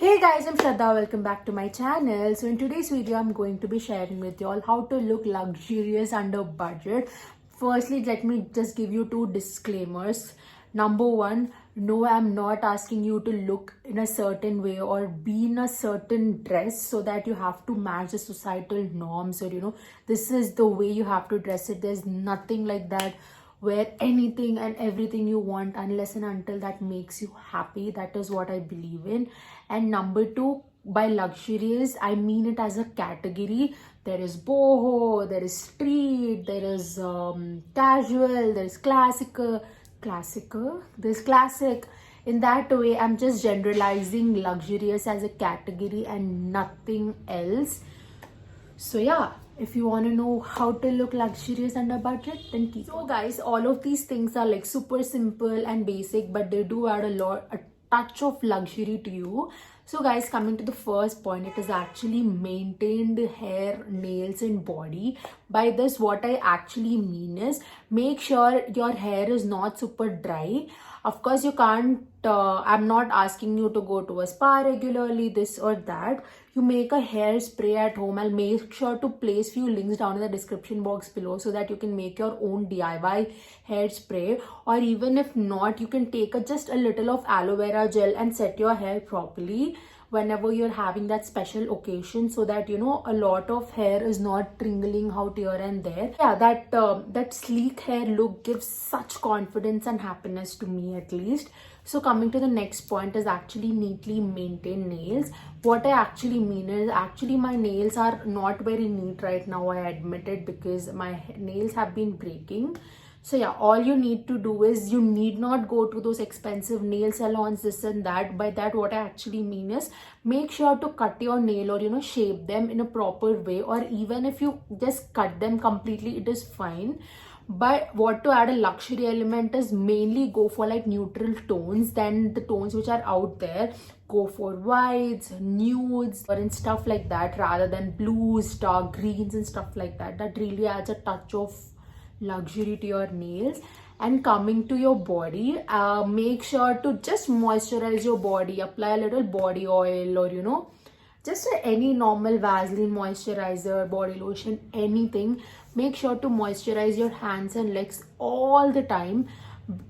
Hey guys, I'm Shraddha. Welcome back to my channel. So in today's video, I'm going to be sharing with you all how to look luxurious under budget. Firstly, let me just give you two disclaimers. Number one, no, I'm not asking you to look in a certain way or be in a certain dress so that you have to match the societal norms or this is the way you have to dress it. There's nothing like that. Wear anything and everything you want unless and until that makes you happy. That is what I believe in. And number two, by luxurious I mean it as a category. There is boho, there is street, there is casual, there is classical, there's classic. In that way, I'm just generalizing luxurious as a category and nothing else. So yeah, if you want to know how to look luxurious under budget, then keep. So guys, all of these things are like super simple and basic, but they do add a touch of luxury to you. So guys, coming to the first point, it is actually maintained hair, nails and body. By this, what I actually mean is make sure your hair is not super dry. Of course, you can't, I'm not asking you to go to a spa regularly, this or that. You make a hair spray at home. I'll make sure to place few links down in the description box below so that you can make your own DIY hair spray. Or even if not, you can take just a little of aloe vera gel and set your hair properly whenever you're having that special occasion, so that a lot of hair is not tringling out here and there. Yeah, that sleek hair look gives such confidence and happiness to me, at least. So coming to the next point is actually neatly maintained nails. What I actually mean is actually my nails are not very neat right now, I admit it, because my nails have been breaking. So yeah, all you need to do is you need not go to those expensive nail salons, this and that. By that, what I actually mean is make sure to cut your nail or shape them in a proper way, or even if you just cut them completely, it is fine. But what to add a luxury element is mainly go for like neutral tones than the tones which are out there. Go for whites, nudes and stuff like that, rather than blues, dark greens and stuff like that. That really adds a touch of luxury to your nails. And coming to your body, make sure to just moisturize your body. Apply a little body oil or just any normal Vaseline moisturizer, body lotion, anything. Make sure to moisturize your hands and legs all the time.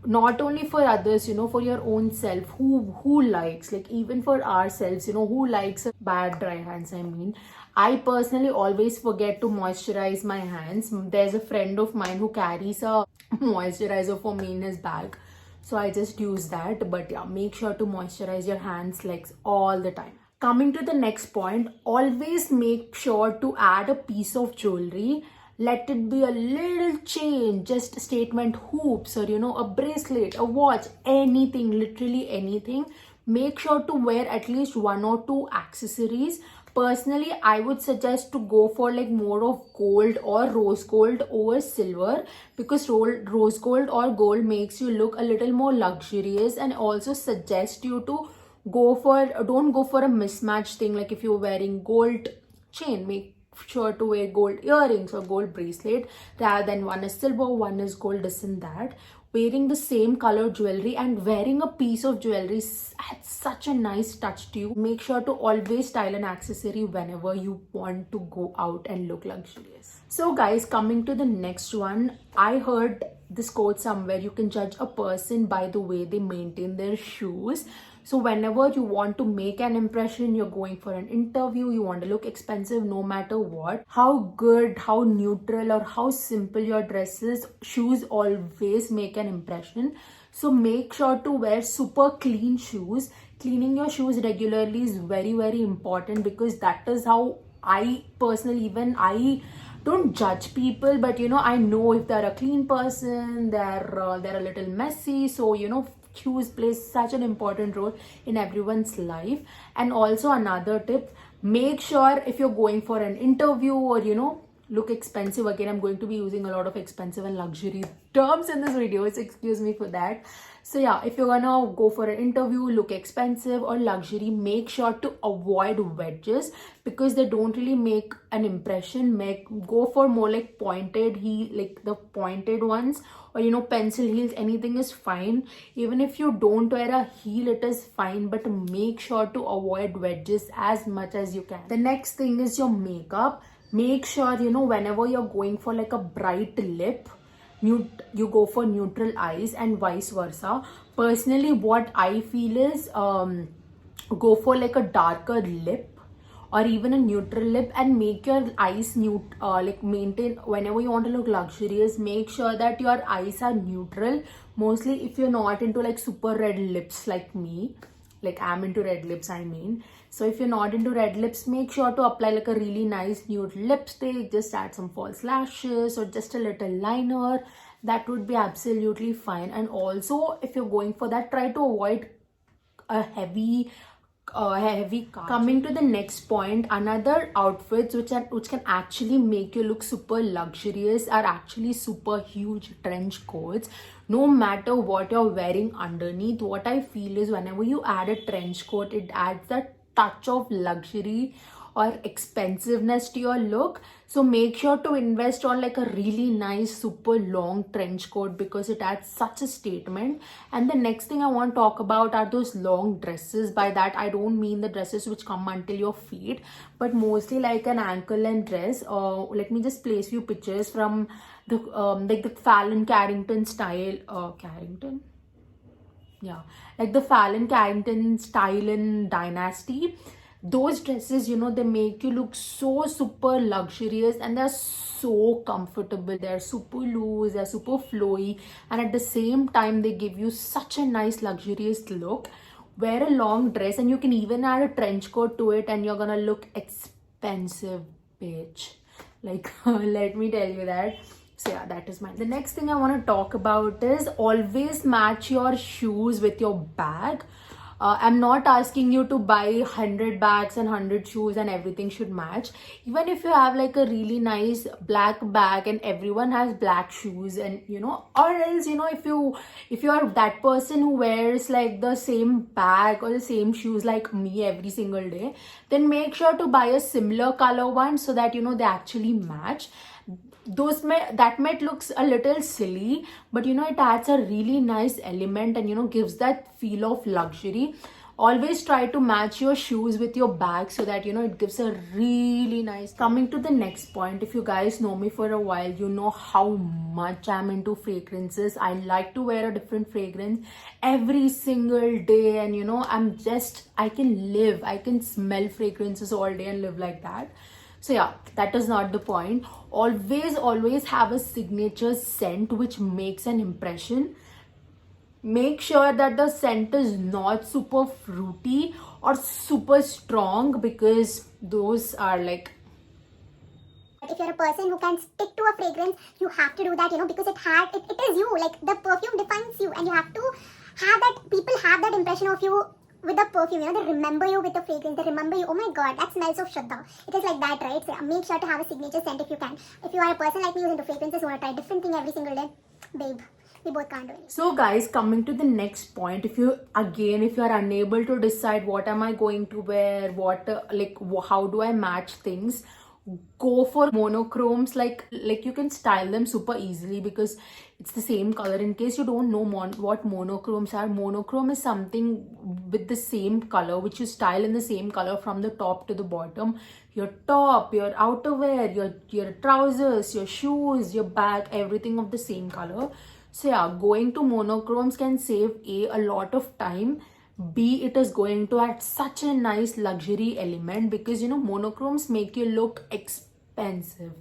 Not only for others, for your own self. Who likes, like, even for ourselves, who likes bad dry hands? I mean, I personally always forget to moisturize my hands. There's a friend of mine who carries a moisturizer for me in his bag, so I just use that. But yeah, make sure to moisturize your hands, legs all the time. Coming to the next point, always make sure to add a piece of jewelry. Let it be a little chain, just statement hoops, or a bracelet, a watch, anything, literally anything. Make sure to wear at least one or two accessories. Personally, I would suggest to go for like more of gold or rose gold over silver, because rose gold or gold makes you look a little more luxurious, and also suggest you to don't go for a mismatched thing. Like if you're wearing gold chain, make sure to wear gold earrings or gold bracelet, rather than one is silver, one is gold, this and that. Wearing the same color jewelry and wearing a piece of jewelry adds such a nice touch to you. Make sure to always style an accessory whenever you want to go out and look luxurious. So guys, coming to the next one, I heard this quote somewhere: you can judge a person by the way they maintain their shoes. So whenever you want to make an impression, you're going for an interview, you want to look expensive, no matter what, how good, how neutral or how simple your dress is, shoes always make an impression. So make sure to wear super clean shoes. Cleaning your shoes regularly is very, very important, because that is how I personally, even I don't judge people, but I know if they're a clean person, they're a little messy. So shoes plays such an important role in everyone's life. And also another tip, make sure if you're going for an interview or look expensive. Again, I'm going to be using a lot of expensive and luxury terms in this video, so excuse me for that. So yeah, if you're gonna go for an interview, look expensive or luxury, make sure to avoid wedges because they don't really make an impression. Go for more like pointed heel, like the pointed ones, or you know, pencil heels. Anything is fine. Even if you don't wear a heel, it is fine, but make sure to avoid wedges as much as you can. The next thing is your makeup. Make sure, you know, whenever you're going for like a bright lip, you go for neutral eyes and vice versa. Personally, what I feel is go for like a darker lip or even a neutral lip and make your eyes like maintain. Whenever you want to look luxurious, make sure that your eyes are neutral. Mostly if you're not into like super red lips like me, like I'm into red lips, I mean. So if you're not into red lips, make sure to apply like a really nice nude lipstick. Just add some false lashes or just a little liner. That would be absolutely fine. And also, if you're going for that, try to avoid a heavy car. Coming to the next point, another outfits which can actually make you look super luxurious are actually super huge trench coats. No matter what you're wearing underneath, what I feel is whenever you add a trench coat, it adds that touch of luxury or expensiveness to your look. So make sure to invest on like a really nice super long trench coat because it adds such a statement. And the next thing I want to talk about are those long dresses. By that I don't mean the dresses which come until your feet, but mostly like an ankle length dress. Let me just place few pictures from the like the Fallon Carrington style. Like the Fallon Carrington style in Dynasty. Those dresses, you know, they make you look so super luxurious and they're so comfortable. They're super loose, they're super flowy, and at the same time they give you such a nice luxurious look. Wear a long dress and you can even add a trench coat to it and you're gonna look expensive, bitch. Like let me tell you that. So yeah, that is mine. The next thing I want to talk about is always match your shoes with your bag. I'm not asking you to buy 100 bags and 100 shoes and everything should match. Even if you have like a really nice black bag and everyone has black shoes, and you know, or else, you know, if you are that person who wears like the same bag or the same shoes like me every single day, then make sure to buy a similar color one so that, you know, they actually match. That might looks a little silly, but you know, it adds a really nice element and, you know, gives that feel of luxury. Always try to match your shoes with your bag so that, you know, it gives a really nice. Coming to the next point, if you guys know me for a while, you know how much I'm into fragrances. I like to wear a different fragrance every single day, and you know, I can smell fragrances all day and live like that. So yeah, that is not the point. Always have a signature scent which makes an impression. Make sure that the scent is not super fruity or super strong because those are like... If you're a person who can stick to a fragrance, you have to do that, you know, because it is you. Like the perfume defines you, and you have to have that, people have that impression of you with the perfume, you know, they remember you with the fragrance, they remember you, oh my god, that smells of Shraddha. It is like that, right? So make sure to have a signature scent if you can. If you are a person like me who's into fragrances, who want to try different thing every single day, babe, we both can't do it. So guys, coming to the next point, if you are unable to decide what am I going to wear, how do I match things, go for monochromes. Like you can style them super easily because it's the same color. In case you don't know what monochromes are, monochrome is something with the same color which you style in the same color from the top to the bottom. Your top, your outerwear, your trousers, your shoes, your bag, everything of the same color. So yeah, going to monochromes can save a lot of time. B, it is going to add such a nice luxury element because, you know, monochromes make you look expensive.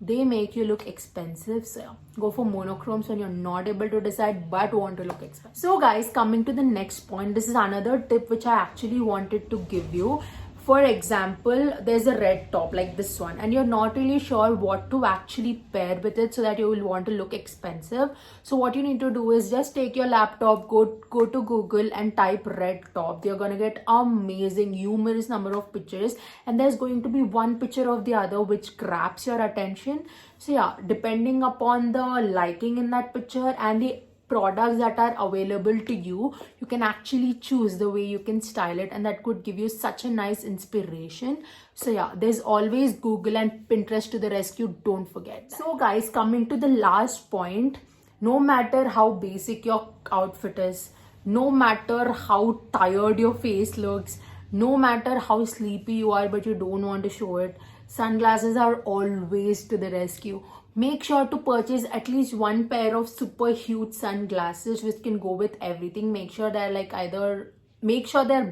They make you look expensive. So yeah, go for monochromes when you're not able to decide but want to look expensive. So guys, coming to the next point, this is another tip which I actually wanted to give you. for example, there's a red top like this one, and you're not really sure what to actually pair with it so that you will want to look expensive. So what you need to do is just take your laptop, go to Google and type red top. You're gonna get amazing numerous number of pictures, and there's going to be one picture of the other which grabs your attention. So yeah, depending upon the liking in that picture and the products that are available to you, you can actually choose the way you can style it, and that could give you such a nice inspiration. So yeah, there's always Google and Pinterest to the rescue, don't forget that. So guys, coming to the last point, no matter how basic your outfit is, no matter how tired your face looks, no matter how sleepy you are but you don't want to show it, sunglasses are always to the rescue. Make sure to purchase at least one pair of super huge sunglasses which can go with everything. Make sure they're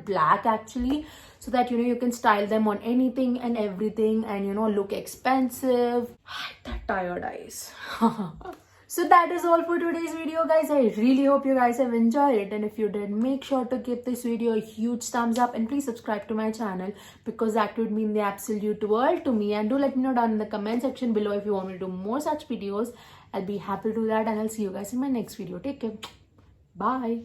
black actually, so that you can style them on anything and everything and look expensive. That tired eyes. So that is all for today's video, guys. I really hope you guys have enjoyed it, and if you did, make sure to give this video a huge thumbs up and please subscribe to my channel, because that would mean the absolute world to me. And do let me know down in the comment section below if you want me to do more such videos. I'll be happy to do that, and I'll see you guys in my next video. Take care. Bye.